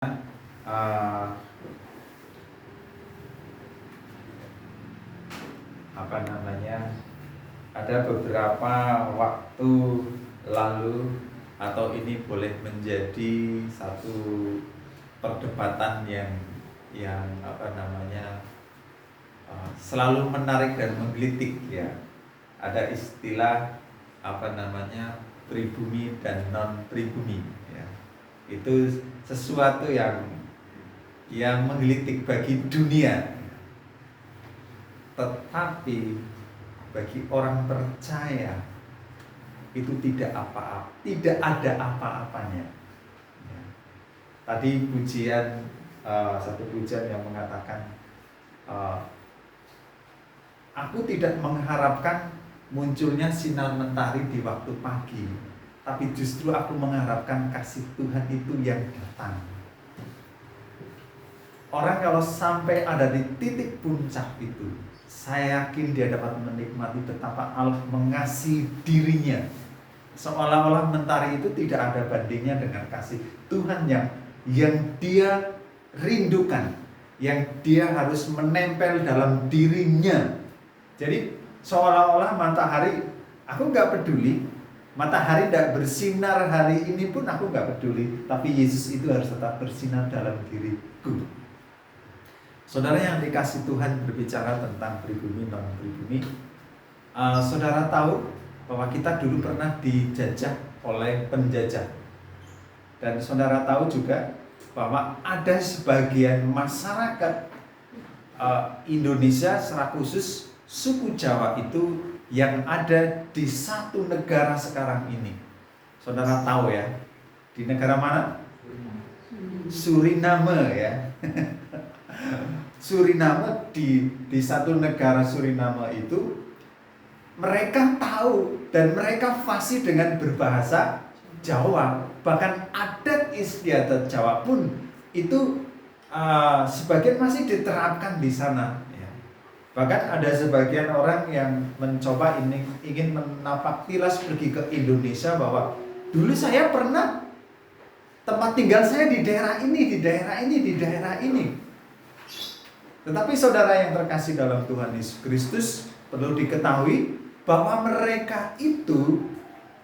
uh, apa namanya ada beberapa waktu lalu atau ini boleh menjadi satu perdebatan yang apa namanya selalu menarik dan menggelitik ya. Ada istilah apa namanya pribumi dan non pribumi ya. Itu sesuatu yang menggelitik bagi dunia. Tetapi bagi orang percaya itu tidak ada apa-apanya. Ya. Tadi pujian satu pujian yang mengatakan aku tidak mengharapkan munculnya sinar mentari di waktu pagi, tapi justru aku mengharapkan kasih Tuhan itu yang datang. Orang kalau sampai ada di titik puncak itu, saya yakin dia dapat menikmati betapa Allah mengasihi dirinya. Seolah-olah mentari itu tidak ada bandingnya dengan kasih Tuhan yang dia rindukan, yang dia harus menempel dalam dirinya. Jadi seolah-olah matahari, aku nggak peduli, matahari tidak bersinar hari ini pun aku nggak peduli, tapi Yesus itu harus tetap bersinar dalam diriku. Saudara yang dikasih Tuhan, berbicara tentang pribumi non pribumi, saudara tahu bahwa kita dulu pernah dijajah oleh penjajah, dan saudara tahu juga bahwa ada sebagian masyarakat Indonesia secara khusus suku Jawa itu yang ada di satu negara sekarang ini. Saudara tahu ya, di negara mana? Suriname ya. Suriname, di satu negara Suriname itu mereka tahu dan mereka fasih dengan berbahasa Jawa. Bahkan adat istiadat Jawa pun itu sebagian masih diterapkan di sana. Bahkan ada sebagian orang yang mencoba ingin menapak tilas pergi ke Indonesia bahwa dulu saya pernah tempat tinggal saya di daerah ini, di daerah ini, di daerah ini. Tetapi saudara yang terkasih dalam Tuhan Yesus Kristus, perlu diketahui bahwa mereka itu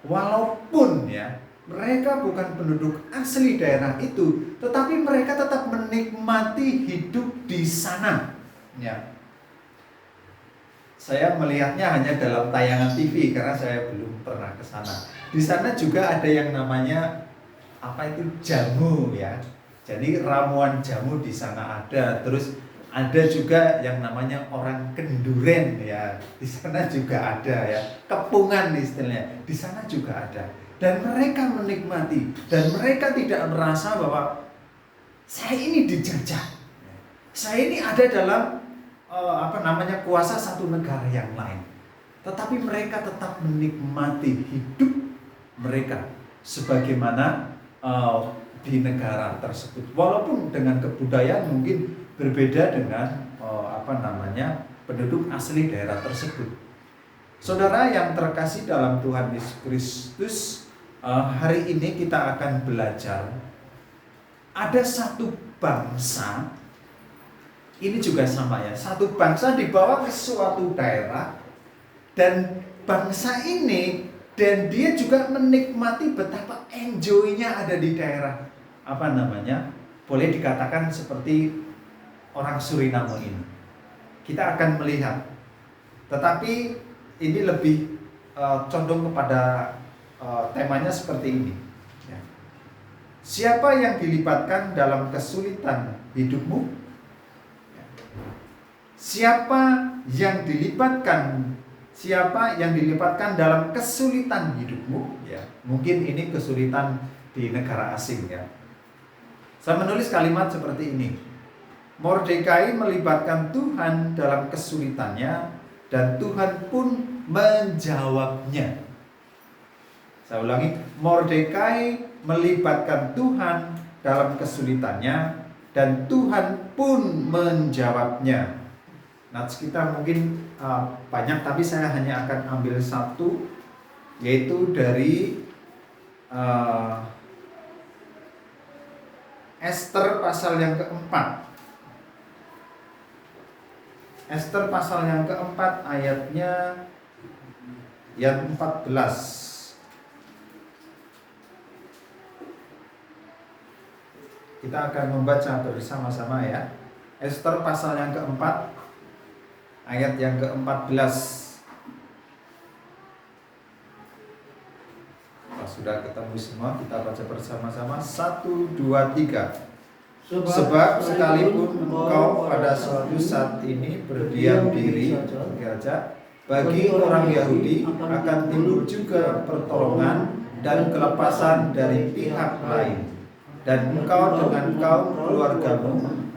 walaupun ya mereka bukan penduduk asli daerah itu, tetapi mereka tetap menikmati hidup di sana. Ya. Saya melihatnya hanya dalam tayangan TV karena saya belum pernah ke sana. Di sana juga ada yang namanya apa itu jamu ya. Jadi ramuan jamu di sana ada. Terus ada juga yang namanya orang kenduren ya. Di sana juga ada ya. Kepungan istilahnya. Di sana juga ada. Dan mereka menikmati dan mereka tidak merasa bahwa saya ini dijajah. Saya ini ada dalam kuasa satu negara yang lain. Tetapi mereka tetap menikmati hidup mereka sebagaimana di negara tersebut. Walaupun dengan kebudayaan mungkin berbeda dengan penduduk asli daerah tersebut. Saudara yang terkasih dalam Tuhan Yesus Kristus, hari ini kita akan belajar ada satu bangsa. Ini juga sama ya, satu bangsa dibawa ke suatu daerah, dan bangsa ini dan dia juga menikmati betapa enjoy-nya ada di daerah boleh dikatakan seperti orang Suriname ini. Kita akan melihat, tetapi ini lebih condong kepada temanya seperti ini ya. Siapa yang dilibatkan dalam kesulitan hidupmu? Siapa yang dilibatkan dalam kesulitan hidupmu? Ya, mungkin ini kesulitan di negara asing ya. Saya menulis kalimat seperti ini. Mordekai melibatkan Tuhan dalam kesulitannya dan Tuhan pun menjawabnya. Saya ulangi, Mordekai melibatkan Tuhan dalam kesulitannya dan Tuhan pun menjawabnya. Nats kita mungkin banyak, tapi saya hanya akan ambil satu, yaitu dari Ester pasal yang keempat. Ester pasal yang keempat ayatnya yang 14. Kita akan membaca bersama-sama ya. Ester pasal yang keempat ayat yang ke-14. Sudah ketemu semua, kita baca bersama-sama. 1, 2, 3. Sebab sekalipun engkau pada suatu saat ini berdiam diri, bagi orang Yahudi akan timbul juga pertolongan dan kelepasan dari pihak lain, dan engkau dengan kaum keluargamu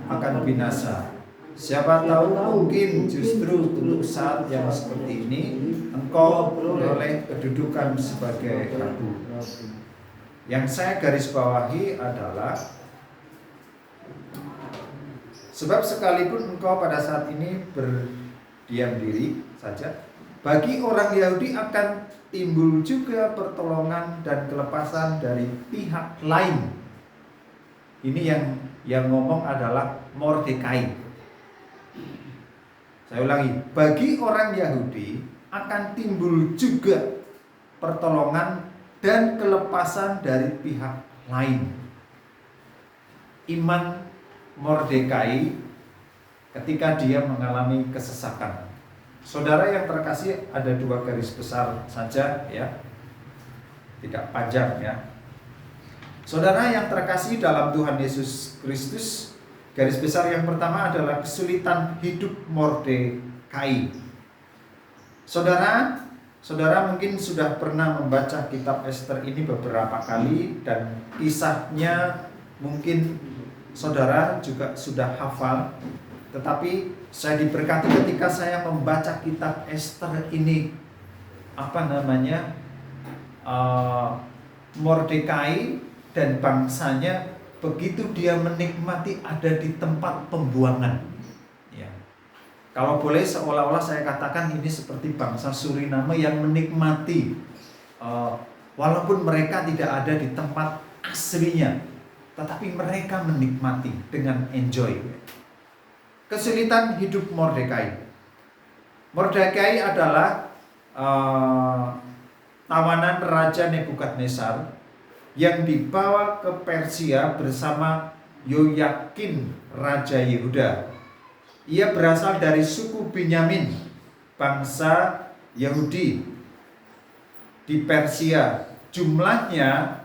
akan binasa. Siapa tahu mungkin justru untuk saat yang seperti ini engkau beroleh kedudukan sebagai ratu. Yang saya garis bawahi adalah sebab sekalipun engkau pada saat ini berdiam diri saja, bagi orang Yahudi akan timbul juga pertolongan dan kelepasan dari pihak lain. Ini yang ngomong adalah Mordekai. Saya ulangi, bagi orang Yahudi akan timbul juga pertolongan dan kelepasan dari pihak lain. Iman Mordekai ketika dia mengalami kesesakan. Saudara yang terkasih, ada 2 garis besar saja ya, tidak panjang ya. Saudara yang terkasih dalam Tuhan Yesus Kristus, garis besar yang pertama adalah kesulitan hidup Mordekai. Saudara mungkin sudah pernah membaca kitab Ester ini beberapa kali, dan kisahnya mungkin saudara juga sudah hafal. Tetapi saya diberkati ketika saya membaca kitab Ester ini, Mordekai dan bangsanya begitu dia menikmati ada di tempat pembuangan ya. Kalau boleh seolah-olah saya katakan ini seperti bangsa Suriname yang menikmati walaupun mereka tidak ada di tempat aslinya, tetapi mereka menikmati dengan enjoy. Kesulitan hidup Mordekai. Mordekai adalah tawanan Raja Nebukadnezar yang dibawa ke Persia bersama Yoyakin Raja Yehuda. Ia berasal dari suku Benyamin, bangsa Yahudi di Persia. Jumlahnya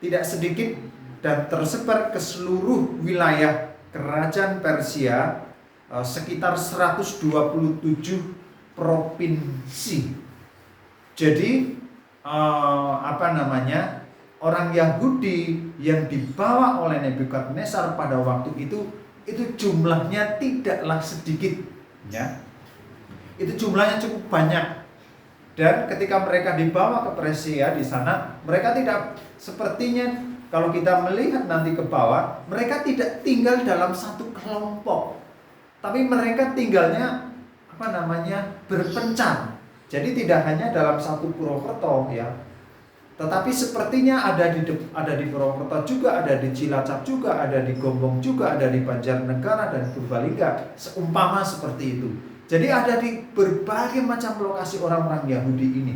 tidak sedikit dan tersebar ke seluruh wilayah kerajaan Persia, sekitar 127 provinsi. Jadi orang Yahudi yang dibawa oleh Nebukadnezar pada waktu itu jumlahnya tidaklah sedikit ya. Itu jumlahnya cukup banyak. Dan ketika mereka dibawa ke Persia di sana, mereka tidak sepertinya, kalau kita melihat nanti ke bawah, mereka tidak tinggal dalam satu kelompok, tapi mereka tinggalnya berpencar. Jadi tidak hanya dalam satu Purwokerto ya, tetapi sepertinya ada di Purwokerto juga, ada di Cilacap juga, ada di Gombong juga, ada di Banjarnegara dan Purbalingga, seumpama seperti itu. Jadi ada di berbagai macam lokasi orang-orang Yahudi ini,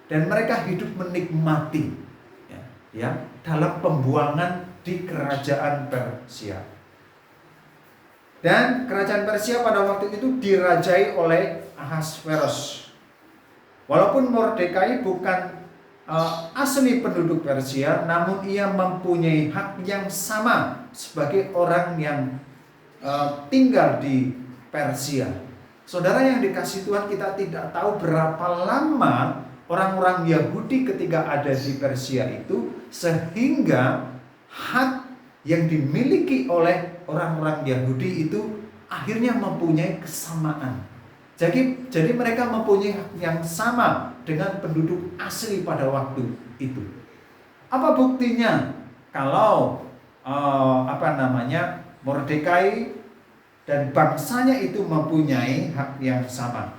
dan mereka hidup menikmati ya dalam pembuangan di kerajaan Persia. Dan kerajaan Persia pada waktu itu dirajai oleh Ahasveros. Walaupun Mordekai bukan asli penduduk Persia, namun ia mempunyai hak yang sama sebagai orang yang tinggal di Persia. Saudara yang dikasihi Tuhan, kita tidak tahu berapa lama orang-orang Yahudi ketika ada di Persia itu, sehingga hak yang dimiliki oleh orang-orang Yahudi itu akhirnya mempunyai kesamaan. Jadi mereka mempunyai hak yang sama dengan penduduk asli pada waktu itu. Apa buktinya? Kalau Mordekai dan bangsanya itu mempunyai hak yang sama.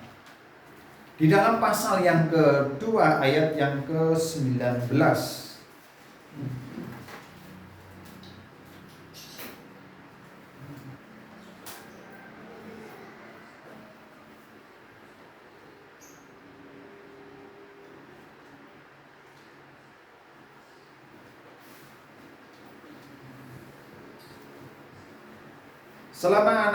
Di dalam pasal yang kedua ayat yang ke-19. Selama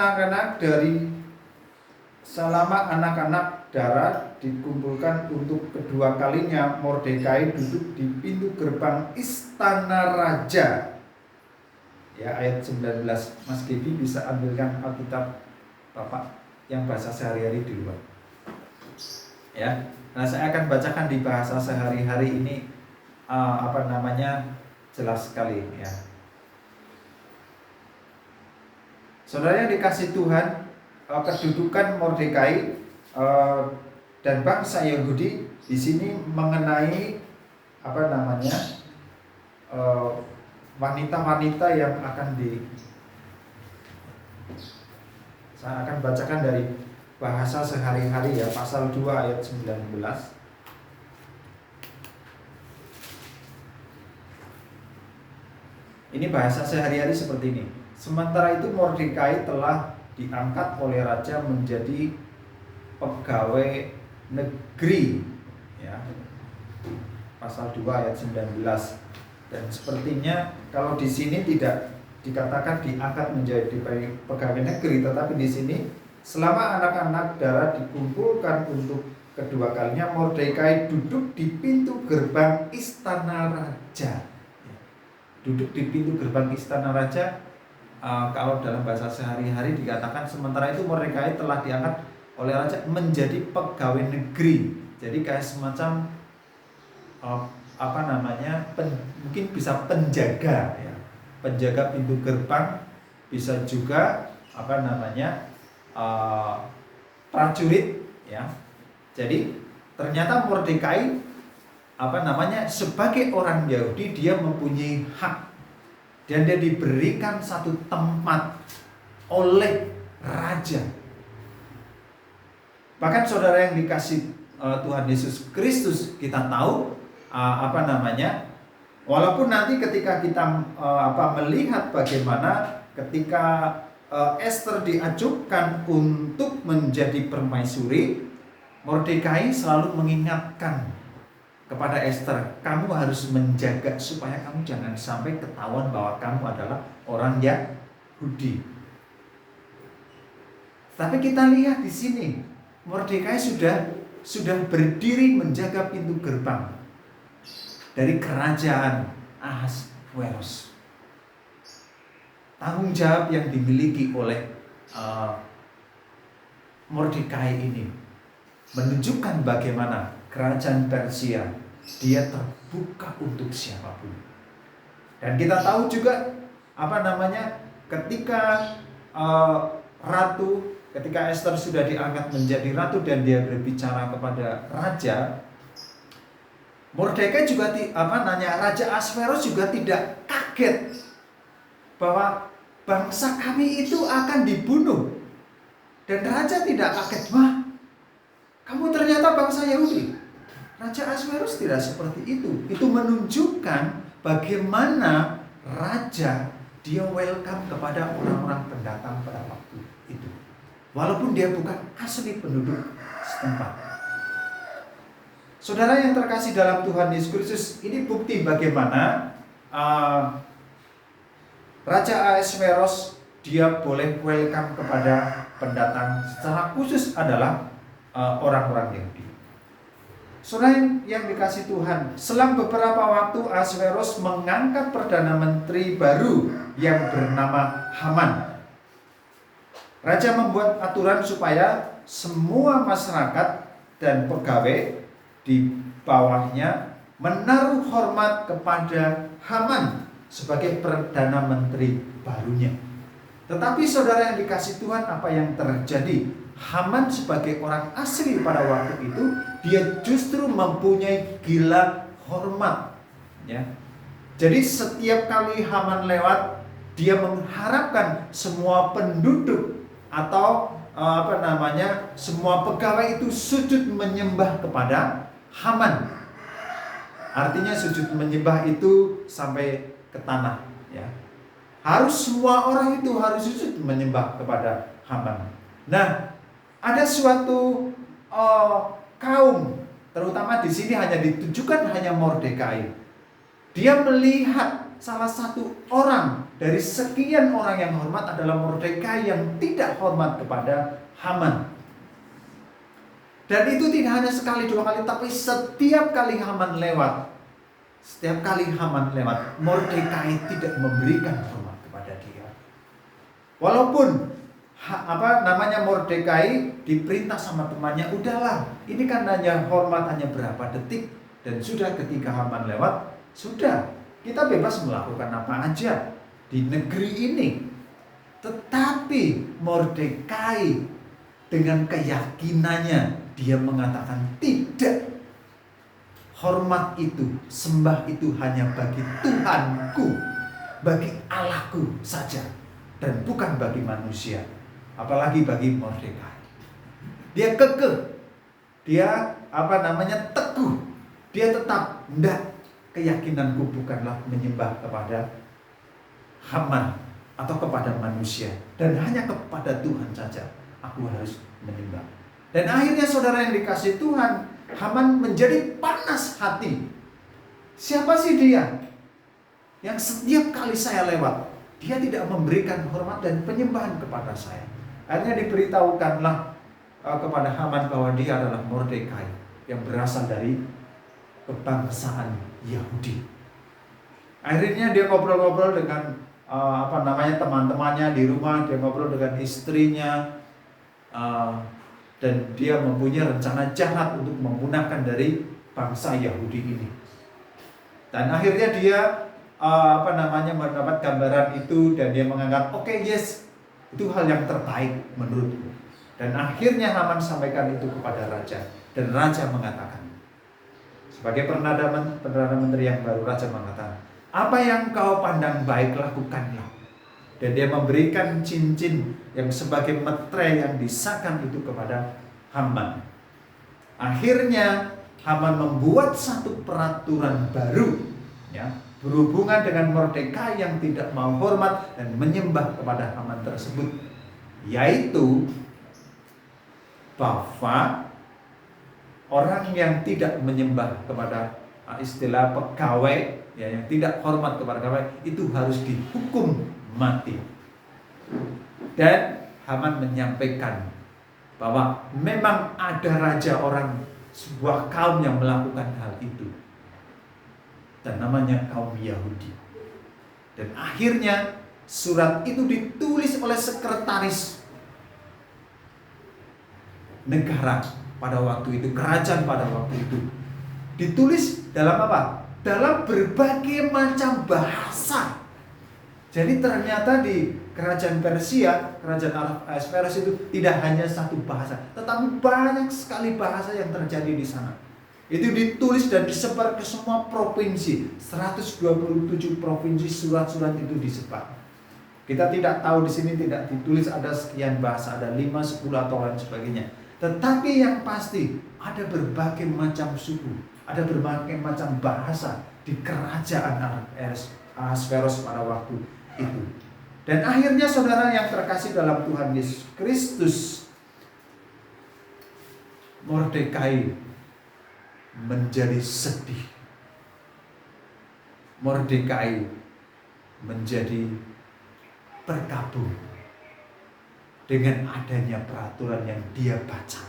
anak-anak darah dikumpulkan untuk kedua kalinya, Mordekai duduk di pintu gerbang istana raja. Ya, ayat 19. Mas Gibi bisa ambilkan Alkitab Bapak yang bahasa sehari-hari di luar. Ya. Nah, saya akan bacakan di bahasa sehari-hari ini jelas sekali ya. Saudara yang dikasih Tuhan, kedudukan Mordekai dan bangsa Yahudi di sini mengenai wanita-wanita yang saya akan bacakan dari bahasa sehari-hari ya, pasal 2 ayat 19. Ini bahasa sehari-hari seperti ini. Sementara itu Mordekai telah diangkat oleh raja menjadi pegawai negeri ya. Pasal 2 ayat 19. Dan sepertinya kalau di sini tidak dikatakan diangkat menjadi pegawai negeri, tetapi di sini selama anak-anak darah dikumpulkan untuk kedua kalinya, Mordekai duduk di pintu gerbang istana raja. Duduk di pintu gerbang istana raja, kalau dalam bahasa sehari-hari dikatakan sementara itu Mordekai telah diangkat oleh raja menjadi pegawai negeri. Jadi kayak semacam mungkin bisa penjaga ya, penjaga pintu gerbang, bisa juga prajurit ya. Jadi ternyata Mordekai sebagai orang Yahudi dia mempunyai hak dan dia diberikan satu tempat oleh raja. Bahkan saudara yang dikasih Tuhan Yesus Kristus, kita tahu walaupun nanti ketika kita melihat bagaimana ketika Esther diajukan untuk menjadi permaisuri, Mordekai selalu mengingatkan kepada Esther, kamu harus menjaga supaya kamu jangan sampai ketahuan bahwa kamu adalah orang Yahudi. Tapi kita lihat di sini, Mordekai sudah berdiri menjaga pintu gerbang dari kerajaan Ahasweros. Tanggung jawab yang dimiliki oleh Mordekai ini menunjukkan bagaimana kerajaan Persia dia terbuka untuk siapapun. Dan kita tahu juga ketika Esther sudah diangkat menjadi ratu dan dia berbicara kepada raja, Mordekai juga Raja Ahasweros juga tidak kaget bahwa bangsa kami itu akan dibunuh. Dan raja tidak kaget, wah, kamu ternyata bangsa Yahudi. Raja Ahasweros tidak seperti itu. Itu menunjukkan bagaimana raja dia welcome kepada orang-orang pendatang pada waktu itu. Walaupun dia bukan asli penduduk setempat. Saudara yang terkasih dalam Tuhan Yesus Kristus, ini bukti bagaimana Raja Ahasweros dia boleh welcome kepada pendatang, secara khusus adalah orang-orang Yahudi. Saudara yang dikasih Tuhan, selang beberapa waktu Ahasweros mengangkat Perdana Menteri baru yang bernama Haman. Raja membuat aturan supaya semua masyarakat dan pegawai di bawahnya menaruh hormat kepada Haman sebagai Perdana Menteri barunya. Tetapi saudara yang dikasih Tuhan, apa yang terjadi? Haman sebagai orang asli pada waktu itu, dia justru mempunyai gila hormat ya. Jadi setiap kali Haman lewat, dia mengharapkan semua penduduk atau semua pegawai itu sujud menyembah kepada Haman. Artinya sujud menyembah itu sampai ke tanah ya. Harus semua orang itu harus sujud menyembah kepada Haman. Nah, ada suatu kaum, terutama di sini hanya ditujukan hanya Mordekai. Dia melihat salah satu orang dari sekian orang yang hormat adalah Mordekai yang tidak hormat kepada Haman. Dan itu tidak hanya sekali dua kali, tapi setiap kali Haman lewat, Mordekai tidak memberikan hormat kepada dia. Walaupun Mordekai diperintah sama temannya, udahlah, ini kan hanya hormat hanya berapa detik, dan sudah ketika Haman lewat, sudah kita bebas melakukan apa aja di negeri ini. Tetapi Mordekai dengan keyakinannya dia mengatakan tidak. Hormat itu, sembah itu hanya bagi Tuhanku, bagi Allahku saja, dan bukan bagi manusia, apalagi bagi Mordekai. Dia kekeh, dia teguh, dia tetap enggak, keyakinanku bukanlah menyembah kepada Haman atau kepada manusia, dan hanya kepada Tuhan saja aku harus menyembah. Dan akhirnya saudara yang dikasihi Tuhan, Haman menjadi panas hati. Siapa sih dia yang setiap kali saya lewat, dia tidak memberikan hormat dan penyembahan kepada saya? Akhirnya diberitahukanlah kepada Haman bahwa dia adalah Mordekai yang berasal dari kebangsaan Yahudi. Akhirnya dia ngobrol-ngobrol dengan teman-temannya di rumah, dia ngobrol dengan istrinya, dan dia mempunyai rencana jahat untuk menggunakan dari bangsa Yahudi ini. Dan akhirnya dia mendapat gambaran itu, dan dia menganggap yes, itu hal yang terbaik menurutku. Dan akhirnya Haman sampaikan itu kepada raja, dan raja mengatakan, sebagai perdana menteri yang baru, raja mengatakan, apa yang kau pandang baik lakukanlah. Dan dia memberikan cincin yang sebagai metre yang disahkan itu kepada Haman. Akhirnya Haman membuat satu peraturan baru, berhubungan dengan Mordekai yang tidak mau hormat dan menyembah kepada Haman tersebut, yaitu bahwa orang yang tidak menyembah kepada istilah pegawai, yang tidak hormat kepada pegawai, itu harus dihukum mati. Dan Haman menyampaikan bahwa memang ada raja orang sebuah kaum yang melakukan hal itu, dan namanya kaum Yahudi. Dan akhirnya surat itu ditulis oleh sekretaris negara pada waktu itu, kerajaan pada waktu itu. Ditulis dalam apa? Dalam berbagai macam bahasa. Jadi ternyata di kerajaan Persia, kerajaan Ahasverus itu tidak hanya satu bahasa, tetapi banyak sekali bahasa yang terjadi di sana. Itu ditulis dan disebar ke semua provinsi. 127 provinsi surat-surat itu disebar. Kita tidak tahu di sini tidak ditulis ada sekian bahasa, ada 5, 10 atau lain sebagainya. Tetapi yang pasti ada berbagai macam suku, ada berbagai macam bahasa di kerajaan Ahasverus pada waktu itu. Dan akhirnya saudara yang terkasih dalam Tuhan Yesus Kristus, Mordekai menjadi sedih. Mordekai menjadi berkabung dengan adanya peraturan yang dia baca,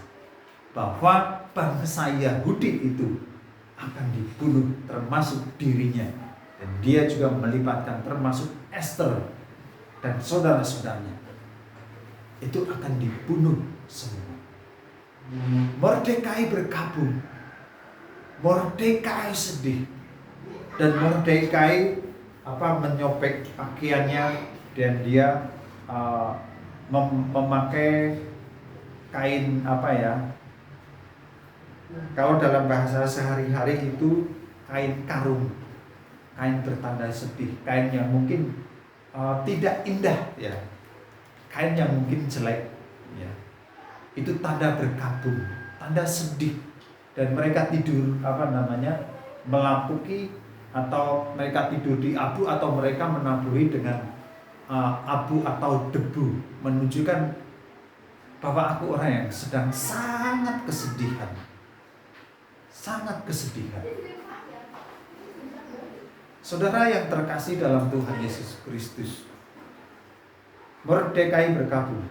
bahwa bangsa Yahudi itu akan dibunuh, termasuk dirinya. Dan dia juga melibatkan termasuk Esther dan saudara-saudaranya. Itu akan dibunuh semua. Mordekai berkabung. Mordekai sedih. Dan Mordekai menyopek pakaiannya, dan dia memakai kain kalau dalam bahasa sehari-hari itu kain karung, kain bertanda sedih, kain yang mungkin tidak indah, kain yang mungkin jelek, itu tanda berkabung, tanda sedih. Dan mereka tidur melampuki, atau mereka tidur di abu, atau mereka menaburi dengan abu atau debu, menunjukkan bahwa aku orang yang sedang sangat kesedihan. Sangat kesedihan. Saudara yang terkasih dalam Tuhan Yesus Kristus, Mordekai berkabung.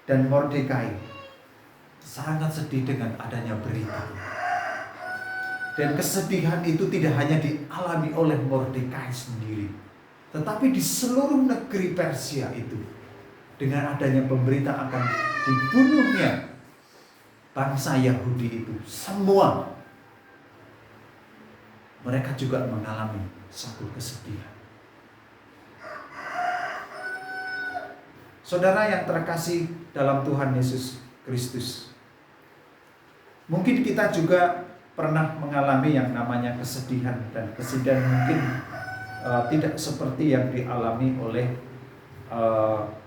Dan Mordekai sangat sedih dengan adanya berita. Dan kesedihan itu tidak hanya dialami oleh Mordekai sendiri, tetapi di seluruh negeri Persia itu, dengan adanya pemberita akan dibunuhnya bangsa Yahudi itu, semua mereka juga mengalami satu kesedihan. Saudara yang terkasih dalam Tuhan Yesus Kristus, mungkin kita juga pernah mengalami yang namanya kesedihan, dan kesedihan mungkin tidak seperti yang dialami oleh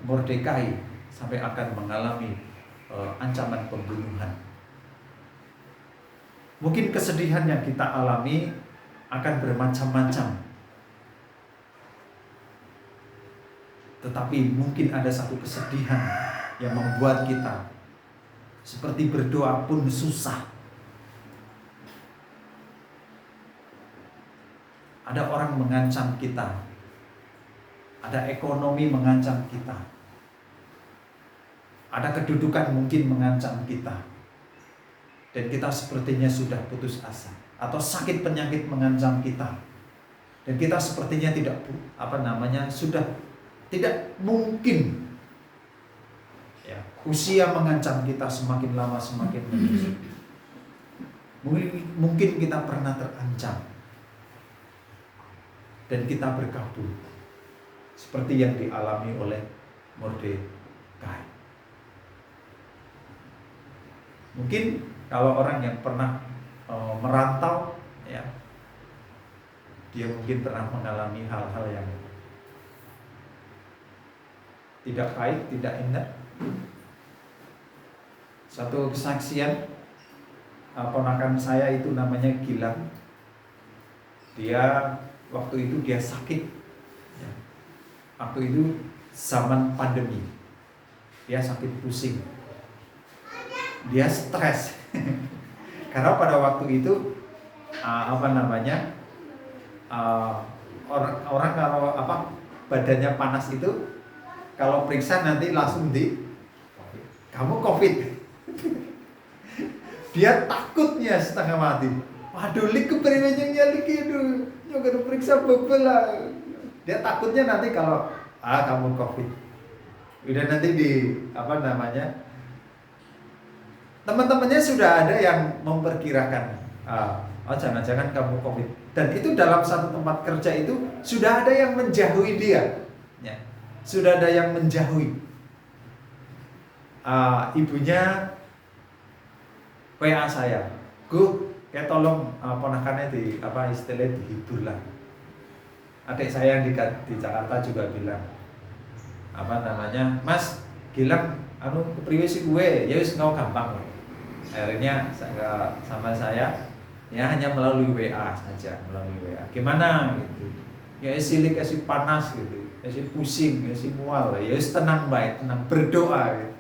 Mordekai sampai akan mengalami ancaman pembunuhan. Mungkin kesedihan yang kita alami akan bermacam-macam. Tetapi mungkin ada satu kesedihan yang membuat kita seperti berdoa pun susah. Ada orang mengancam kita, ada ekonomi mengancam kita, ada kedudukan mungkin mengancam kita, dan kita sepertinya sudah putus asa, atau sakit penyakit mengancam kita, dan kita sepertinya sudah tidak mungkin. Ya, usia mengancam kita semakin lama semakin menyusut. Mungkin kita pernah terancam dan kita berkabung seperti yang dialami oleh Mordekai. Mungkin kalau orang yang pernah merantau, ya, dia mungkin pernah mengalami hal-hal yang tidak baik, tidak indah. Satu kesaksian, ponakan saya itu namanya Gilang. Dia waktu itu dia sakit. Waktu itu zaman pandemi. Dia sakit pusing. Dia stres. Karena pada waktu itu orang kalau badannya panas itu, kalau periksa nanti langsung kamu COVID. Dia takutnya setengah mati. Waduh, lik kepriwenyengnya lik itu. Nyoba periksa bebel lah. Dia takutnya nanti kalau kamu COVID. Udah nanti teman-temannya sudah ada yang memperkirakan, jangan-jangan kamu COVID. Dan itu dalam satu tempat kerja itu sudah ada yang menjauhi dia. Ya. Sudah ada yang menjauhi. Ibunya WA saya, "Gu, kayak tolong ponakannya istilahnya dihibur lah." Adik saya yang di Jakarta juga bilang, "Mas, Gilang kepriwe sih gue?" Ya wis ngau gampang. Akhirnya sama saya ya hanya melalui WA saja, melalui WA. Gimana gitu. Ya silik esi panas gitu. Esi pusing, esi mual. Ya wis tenang baik, tenang, berdoa gitu.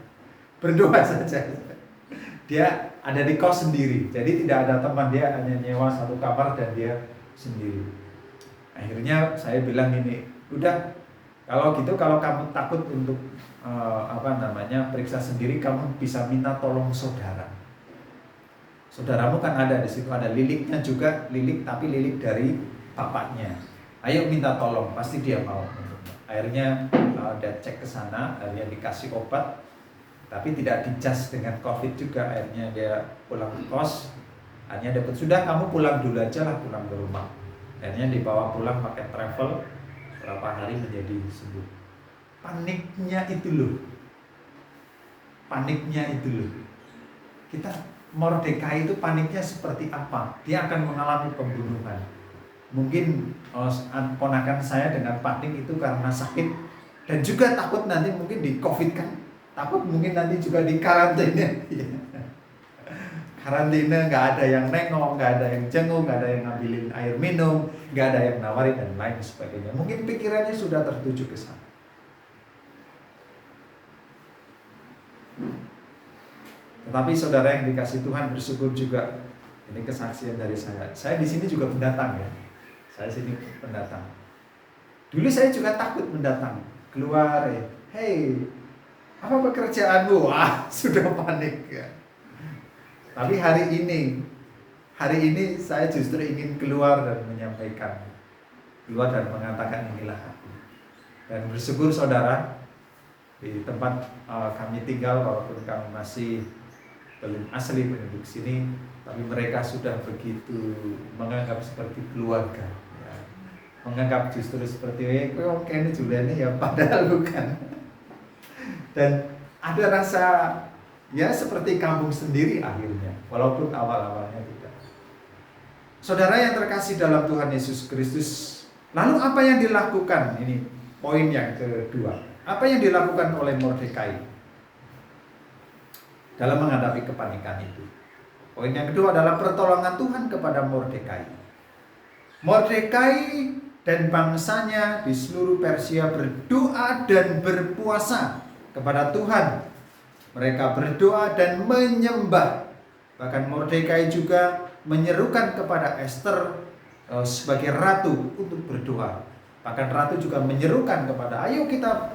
Berdoa saja. Dia ada di kos sendiri. Jadi tidak ada teman, dia hanya nyewa satu kamar dan dia sendiri. Akhirnya saya bilang ini, udah kalau gitu, kalau kamu takut untuk periksa sendiri, kamu bisa minta tolong saudara. Saudaramu kan ada di situ, ada liliknya juga, tapi lilik dari bapaknya. Ayo minta tolong, pasti dia mau. Akhirnya dia cek ke sana, akhirnya dikasih obat, tapi tidak dicas dengan COVID juga. Akhirnya dia pulang ke kos, akhirnya dapat, sudah kamu pulang dulu aja lah, pulang ke rumah. Akhirnya dibawa pulang pakai travel, berapa hari menjadi sembuh. Paniknya itu loh. Mordekai itu paniknya seperti apa? Dia akan mengalami pembunuhan. Mungkin ponakan saya dengan panik itu karena sakit dan juga takut nanti mungkin di COVID kan. Takut mungkin nanti juga di karantina. Karantina, nggak ada yang nengok, nggak ada yang jenguk, nggak ada yang ngambilin air minum, nggak ada yang nawarin dan lain sebagainya. Mungkin pikirannya sudah tertuju ke sana. Tetapi saudara yang dikasih Tuhan, bersyukur juga, ini kesaksian dari saya. Saya di sini juga pendatang ya. Saya sini pendatang. Dulu saya juga takut mendatang. Keluar, hey, apa pekerjaanmu? Wah, sudah panik ya. Tapi hari ini saya justru ingin keluar dan menyampaikan, keluar dan mengatakan inilah aku. Dan bersyukur saudara, di tempat kami tinggal, walaupun kami masih belum asli penduduk sini, tapi mereka sudah begitu menganggap seperti keluarga, ya. Menganggap justru seperti oke ini Juliani ya, padahal bukan. Dan ada rasa ya seperti kampung sendiri akhirnya, walaupun awal-awalnya tidak. Saudara yang terkasih dalam Tuhan Yesus Kristus, lalu apa yang dilakukan? Ini poin yang kedua. Apa yang dilakukan oleh Mordekai dalam menghadapi kepanikan itu? Poin yang kedua adalah pertolongan Tuhan kepada Mordekai. Mordekai dan bangsanya di seluruh Persia berdoa dan berpuasa kepada Tuhan. Mereka berdoa dan menyembah. Bahkan Mordekai juga menyerukan kepada Esther sebagai ratu untuk berdoa. Bahkan ratu juga menyerukan kepada, ayo kita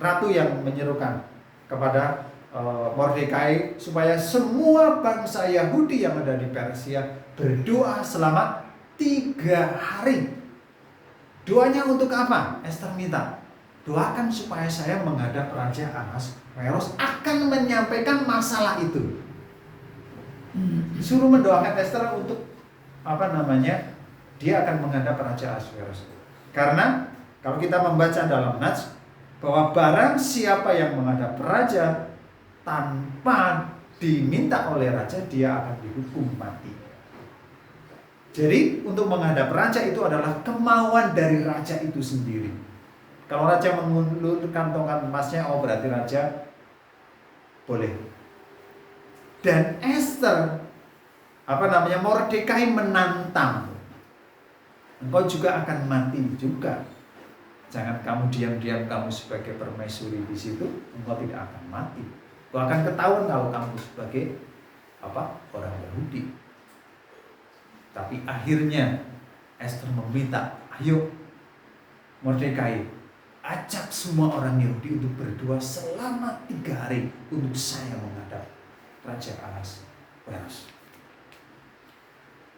ratu yang menyerukan kepada Mordekai supaya semua bangsa Yahudi yang ada di Persia berdoa selama 3 hari. Doanya untuk apa? Esther minta, doakan supaya saya menghadap Raja Ahasveros akan menyampaikan masalah itu. Suruh mendoakan Esther untuk dia akan menghadap Raja Ahasveros. Karena kalau kita membaca dalam Nats bahwa barang siapa yang menghadap raja tanpa diminta oleh raja, dia akan dihukum mati. Jadi untuk menghadap raja itu adalah kemauan dari raja itu sendiri. Kalau raja mengulurkan tongkat emasnya, berarti raja boleh. Dan Esther, Mordekai menantang, engkau juga akan mati juga. Jangan kamu diam-diam kamu sebagai permaisuri di situ, engkau tidak akan mati. Engkau akan ketahuan kalau kamu sebagai orang Yahudi. Tapi akhirnya Esther meminta, ayo Mordekai, ajak semua orang Yahudi untuk berdoa selama 3 hari untuk saya menghadap Raja Ahasveros.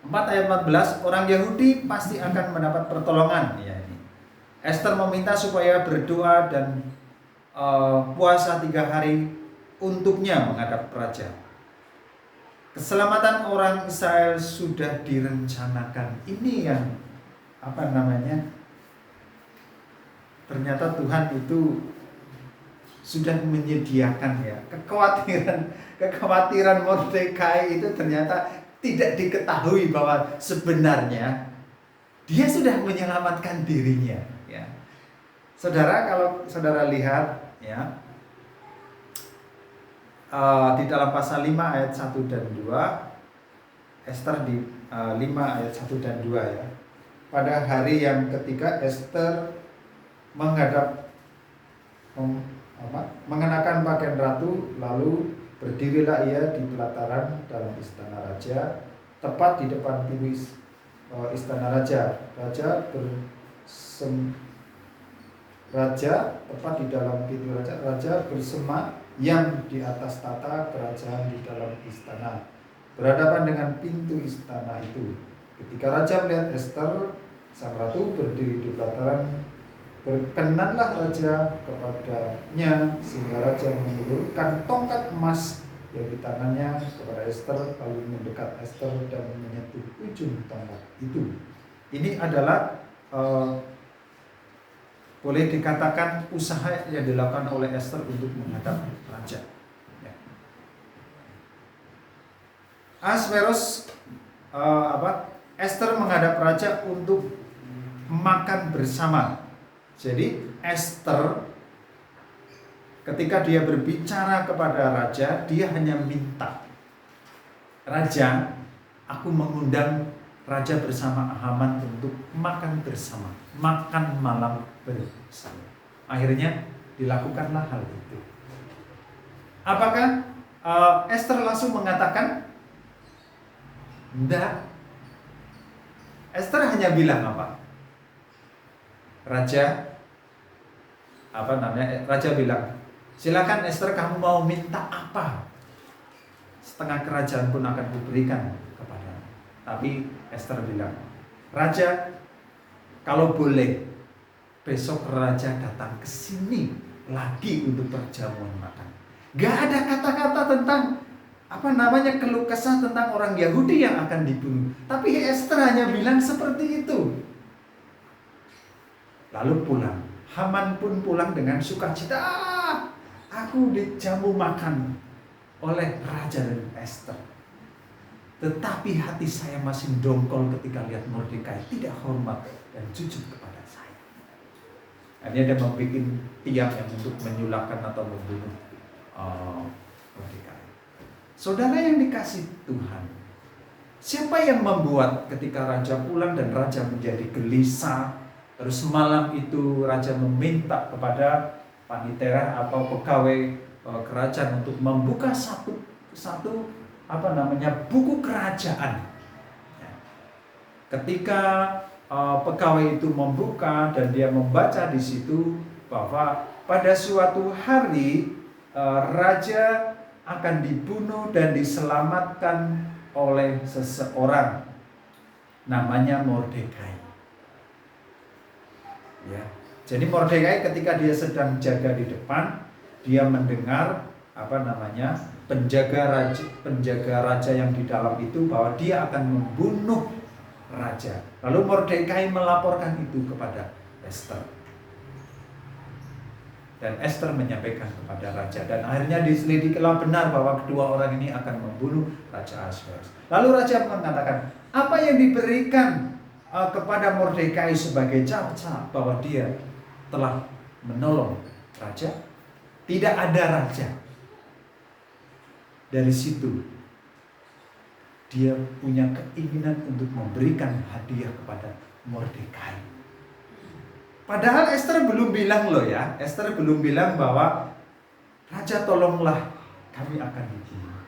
4 ayat 14, orang Yahudi pasti akan mendapat pertolongan. Ya, ini Esther meminta supaya berdoa dan puasa 3 hari untuknya menghadap raja. Keselamatan orang Israel sudah direncanakan. Ini yang ternyata Tuhan itu sudah menyediakan, ya. Kekhawatiran Mordekai itu ternyata tidak diketahui bahwa sebenarnya dia sudah menyelamatkan dirinya, ya. Saudara, kalau saudara lihat, ya, di dalam pasal 5 ayat 1 dan 2, Esther di 5 ayat 1 dan 2, ya. Pada hari yang ketiga Esther mengenakan pakaian ratu, lalu berdirilah ia di pelataran dalam istana raja, tepat di depan pintu istana raja. Raja tepat di dalam pintu raja bersema yang di atas tata kerajaan di dalam istana, berhadapan dengan pintu istana itu. Ketika raja melihat Esther, sang ratu berdiri di pelataran, berkenanlah raja kepadanya, sehingga raja mengulurkan tongkat emas yang di tangannya kepada Esther, lalu mendekat Esther dan menyentuh ujung tongkat itu. Ini adalah boleh dikatakan usaha yang dilakukan oleh Esther untuk menghadap raja. Ya. Ahasveros, Esther menghadap raja untuk makan bersama. Jadi Esther ketika dia berbicara kepada raja, dia hanya minta, raja, aku mengundang raja bersama Haman untuk makan bersama, makan malam bersama. Akhirnya dilakukanlah hal itu. Apakah Esther langsung mengatakan, enggak, Esther hanya bilang apa? Raja bilang, silakan Esther, kamu mau minta apa? Setengah kerajaan pun akan kuberikan kepadamu. Tapi Esther bilang, Raja, kalau boleh besok raja datang ke sini lagi untuk perjamuan makan. Gak ada kata-kata tentang keluh kesah tentang orang Yahudi yang akan dibunuh. Tapi Esther hanya bilang seperti itu. Lalu pulang. Haman pun pulang dengan sukacita. Aku dijamu makan oleh raja dan Esther. Tetapi hati saya masih dongkol ketika lihat Mordekai tidak hormat dan jujur kepada saya. Akhirnya dia membuat tiang yang untuk menyulahkan atau membunuh Mordekai. Saudara yang dikasih Tuhan, siapa yang membuat ketika raja pulang dan raja menjadi gelisah, terus malam itu raja meminta kepada panitera atau pegawai kerajaan untuk membuka satu buku kerajaan. Ketika pegawai itu membuka dan dia membaca di situ bahwa pada suatu hari raja akan dibunuh dan diselamatkan oleh seseorang namanya Mordekai. Ya. Jadi Mordekai ketika dia sedang jaga di depan, dia mendengar penjaga raja yang di dalam itu bahwa dia akan membunuh raja. Lalu Mordekai melaporkan itu kepada Esther. Dan Esther menyampaikan kepada raja, dan akhirnya diselidikilah benar bahwa kedua orang ini akan membunuh Raja Ahasveros. Lalu raja mengatakan, apa yang diberikan kepada Mordekai sebagai jasa bahwa dia telah menolong raja? Tidak ada raja. Dari situ dia punya keinginan untuk memberikan hadiah kepada Mordekai. Padahal Esther belum bilang loh ya. Esther belum bilang bahwa raja tolonglah kami akan dibunuh.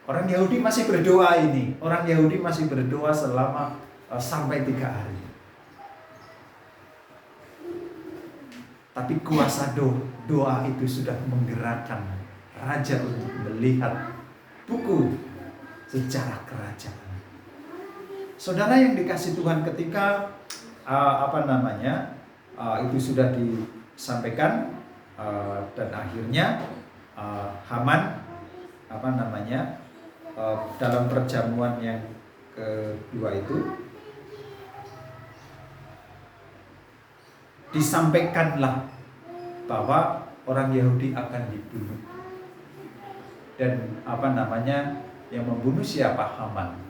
Orang Yahudi masih berdoa ini. Orang Yahudi masih berdoa selama sampai 3 hari. Tapi kuasa doa itu sudah menggerakkan raja untuk melihat buku sejarah kerajaan. Saudara yang dikasih Tuhan, ketika itu sudah disampaikan dan akhirnya Haman dalam perjamuan yang kedua itu disampaikanlah bahwa orang Yahudi akan dibunuh. Dan yang membunuh siapa? Haman.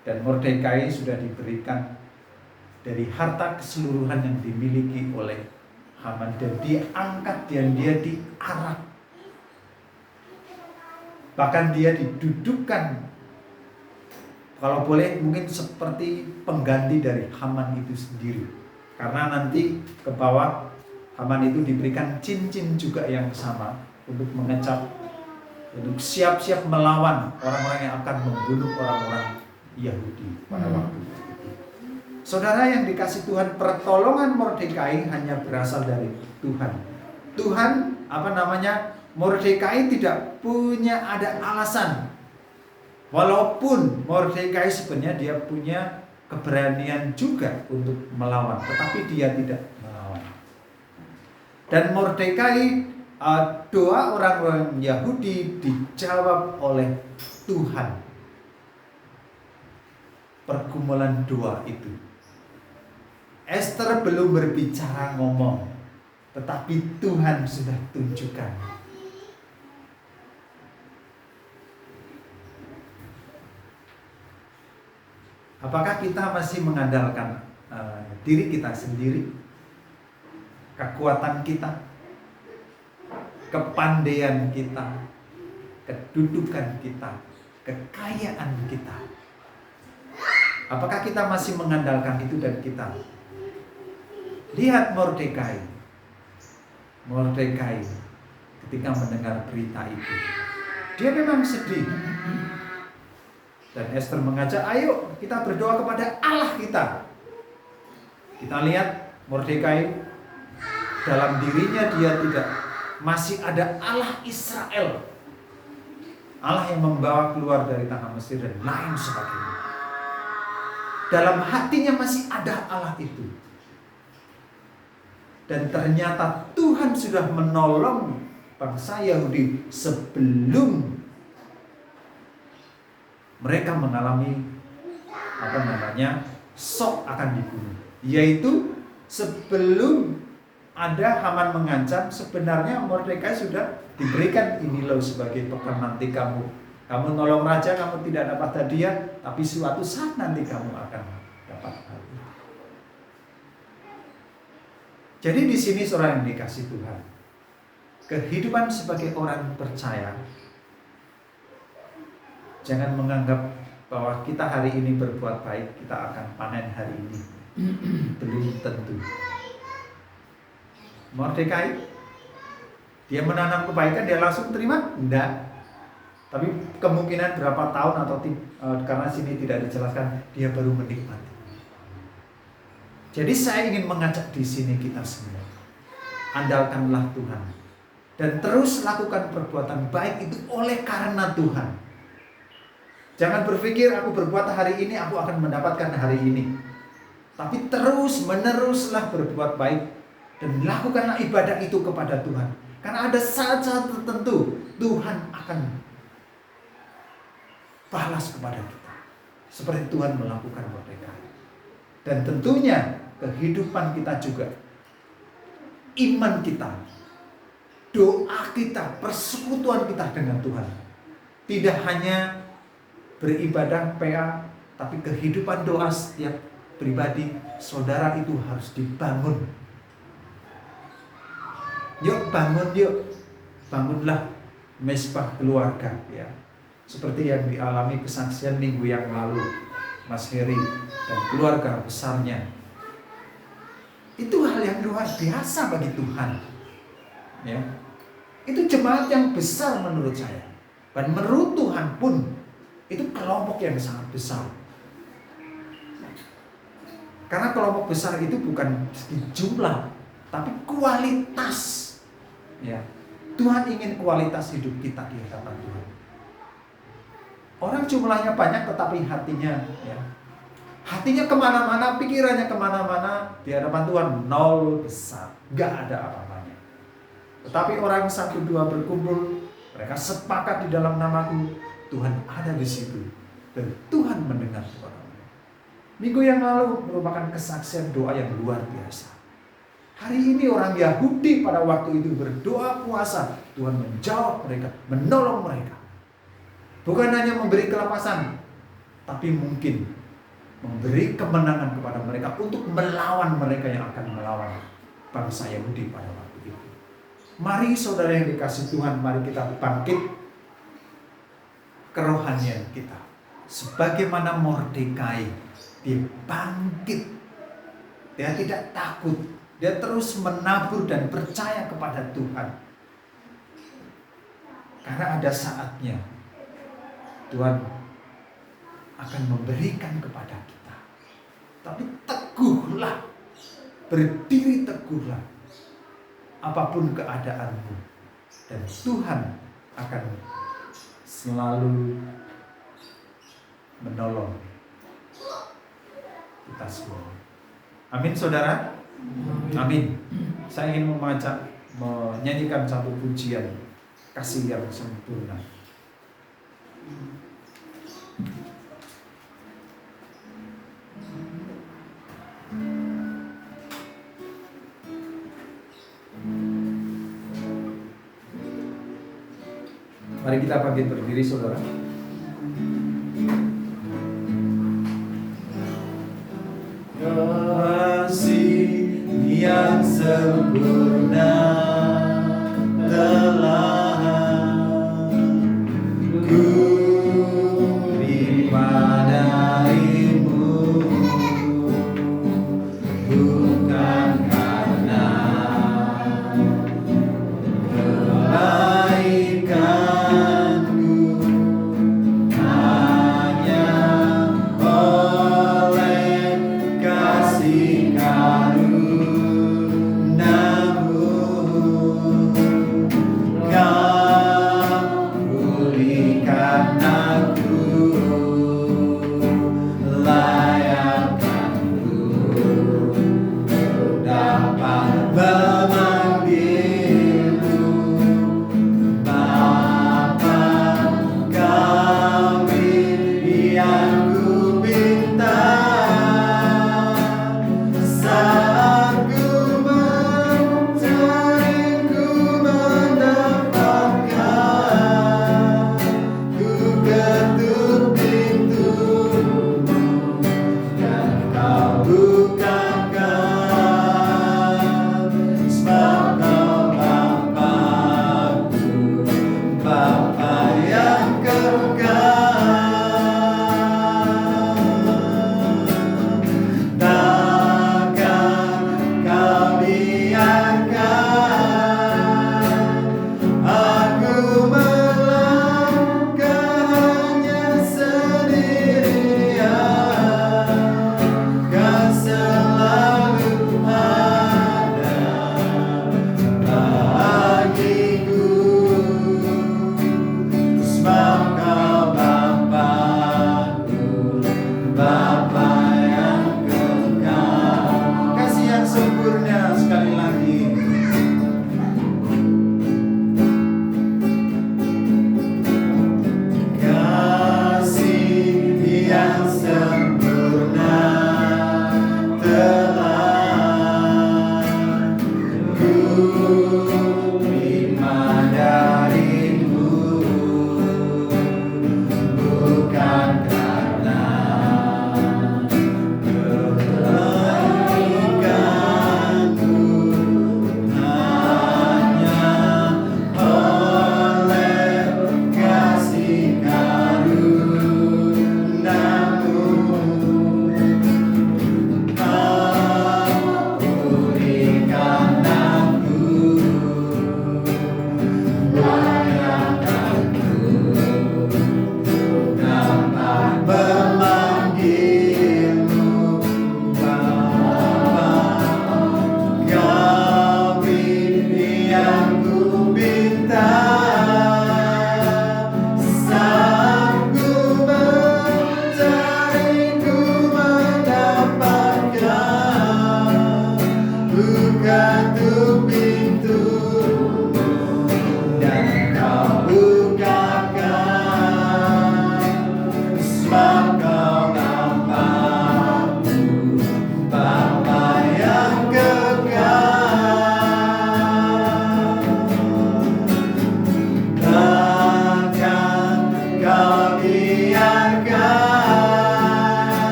Dan Mordekai sudah diberikan dari harta keseluruhan yang dimiliki oleh Haman, dan dia angkat dan dia diarak. Bahkan dia didudukkan, kalau boleh mungkin seperti pengganti dari Haman itu sendiri. Karena nanti ke bawah Haman itu diberikan cincin juga yang sama untuk mengecap, untuk siap-siap melawan orang-orang yang akan membunuh orang-orang Yahudi pada waktu itu. Saudara yang dikasih Tuhan, pertolongan Mordekai hanya berasal dari Tuhan. Mordekai tidak punya ada alasan. Walaupun Mordekai sebenarnya dia punya keberanian juga untuk melawan, tetapi dia tidak melawan. Dan Mordekai, doa orang-orang Yahudi dijawab oleh Tuhan. Pergumulan doa itu, Esther belum berbicara ngomong, tetapi Tuhan sudah tunjukkan. Apakah kita masih mengandalkan diri kita sendiri, kekuatan kita, kepandaian kita, kedudukan kita, kekayaan kita? Apakah kita masih mengandalkan itu? Dan kita lihat Mordekai ketika mendengar berita itu, dia memang sedih. Dan Esther mengajak, ayo kita berdoa kepada Allah kita. Kita lihat Mordekai, dalam dirinya dia tidak, masih ada Allah Israel, Allah yang membawa keluar dari tanah Mesir dan lain sebagainya. Dalam hatinya masih ada Allah itu. Dan ternyata Tuhan sudah menolong bangsa Yahudi sebelum mereka mengalami shock akan dibunuh. Yaitu sebelum ada Haman mengancam, sebenarnya Mordekai sudah diberikan, ini loh sebagai bekal nanti kamu nolong raja, kamu tidak dapat hadiah, tapi suatu saat nanti kamu akan dapat hadiah. Jadi di sini seorang yang dikasih Tuhan, kehidupan sebagai orang percaya, jangan menganggap bahwa kita hari ini berbuat baik, kita akan panen hari ini. Belum tentu. Mordekai, dia menanam kebaikan, dia langsung terima? Enggak. Tapi kemungkinan berapa tahun atau karena sini tidak dijelaskan, dia baru menikmati. Jadi saya ingin mengajak di sini kita semua, andalkanlah Tuhan dan terus lakukan perbuatan baik itu oleh karena Tuhan. Jangan berpikir aku berbuat hari ini, aku akan mendapatkan hari ini. Tapi terus meneruslah berbuat baik dan lakukanlah ibadah itu kepada Tuhan. Karena ada saat-saat tertentu Tuhan akan balas kepada kita, seperti Tuhan melakukan Mordekai. Dan tentunya kehidupan kita juga, iman kita, doa kita, persekutuan kita dengan Tuhan, tidak hanya beribadah PA, tapi kehidupan doa setiap pribadi saudara itu harus dibangun. Yuk bangun, bangunlah mesbah keluarga, ya. Seperti yang dialami kesaksian minggu yang lalu Mas Heri dan keluarga besarnya. Itu hal yang luar biasa bagi Tuhan, ya. Itu jemaat yang besar menurut saya, dan menurut Tuhan pun itu kelompok yang sangat besar. Karena kelompok besar itu bukan segi jumlah, tapi kualitas, ya. Tuhan ingin kualitas hidup kita di hadapan Tuhan. Orang jumlahnya banyak tetapi hatinya, ya, hatinya kemana-mana, pikirannya kemana-mana, di hadapan Tuhan nol besar, gak ada apa-apanya. Tetapi orang 1-2 berkumpul, mereka sepakat di dalam namaku, Tuhan ada di situ dan Tuhan mendengar doa. Minggu yang lalu merupakan kesaksian doa yang luar biasa. Hari ini orang Yahudi pada waktu itu berdoa puasa, Tuhan menjawab mereka, menolong mereka. Bukan hanya memberi kelepasan, tapi mungkin memberi kemenangan kepada mereka untuk melawan mereka yang akan melawan bangsa Yahudi pada waktu itu. Mari saudara yang dikasih Tuhan, mari kita bangkit kerohanian kita. Sebagaimana Mordekai, dia bangkit, dia tidak takut, dia terus menabur dan percaya kepada Tuhan. Karena ada saatnya Tuhan akan memberikan kepada kita. Tapi teguhlah, berdiri teguhlah, apapun keadaanmu, dan Tuhan akan selalu menolong kita semua. Amin saudara. Amin. Saya ingin menyanyikan satu pujian kasih yang sempurna. Mari kita bangkit berdiri saudara. Kasih yang sempurna telah ku terima darimu, bukan karena kebaikanku, hanya kasihkan